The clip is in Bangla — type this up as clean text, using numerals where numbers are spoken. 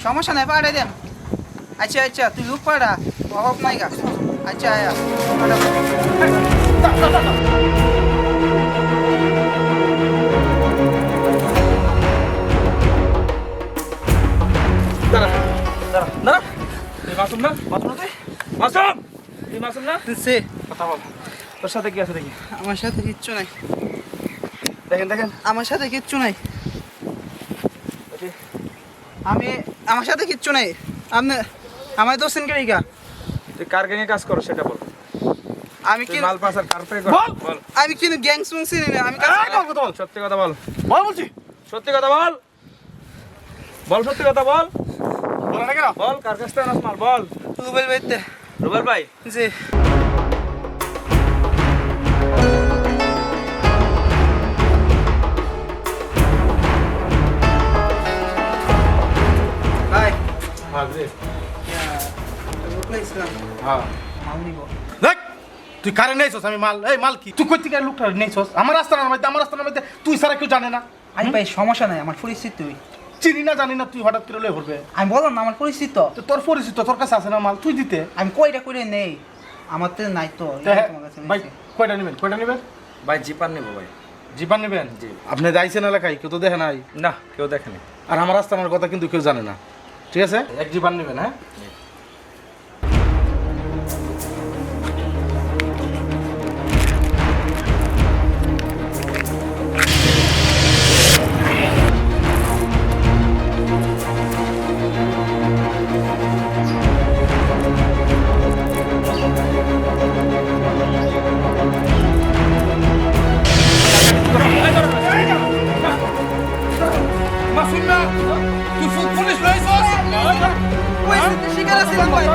সমস্যা নাই পাঠাই দেন। আচ্ছা আচ্ছা তুই লুক পাঠা, অভাব নাই গা। আচ্ছা আয়া দাঁড়া দাঁড়া দাঁড়া। তুই মাসুম না? মাসুম না তুই? মাসুম! তুই মাসুম না? সে কথা বল। তোর সাথে কি আছে দেখি? আমার সাথে কিচ্ছু নাই, দেখেন দেখেন। আমার সাথে কিচ্ছু নাই। দেখি। আমার সাথে কিচ্ছু নাই। আপনি আমার দোষেন কে রিকা? তুই কার গ্যাংয়ে কাজ করো সেটা বল। আমি তুই কি মাল পাচার কার থেকে কর? বল। বল। আমি কিন্তু গ্যাং শুনছি না, আমি কাজ এই বল কথা বল। সত্যি কথা বল। বল বলছি। সত্যি কথা বল। বল সত্যি কথা বল। বল না কেন? বল কার কাছ থেকে আনাস মাল বল। রুবেল ভাইতে। রুবেল ভাই। জি ভাই হ্যাঁ রে। রুবেল ইসলাম হ্যাঁ। মাল নিব। দেখ তুই কারে নেইছস আমি মাল এই মাল কি তুই কই থেকে লোকটা নেইছস আমার রাস্তার মধ্যে তুই ছাড়া কেউ জানে না আমি ভাই সমস্যা নাই, আমার পরিচিত তুই। চিনি না জানি না তুই হঠাৎ করে লয়ে পড়বে আমি বললাম না আমার পরিচিত। তো তোর পরিচিত তোর কাছে আছে না মাল তুই দিতে আমি কইটা করে নেই, আমার তো নাই তো। তোমার কাছে ভাই নিছি। কয়টা নেবেন ভাই জিপার নেবো ভাই। জিপান নেবেন জি। আপনি যাইছেন এলাকায় কেউ তো দেখে নাই না কেউ দেখেনি। আর আমার রাস্তার কথা কিন্তু কেউ জানে না ঠিক আছে এক জিপান নেবেন হ্যাঁ মাসুম না তুই পুলিশ লইছস পরিচিত শিকার আছিলাম ভাই।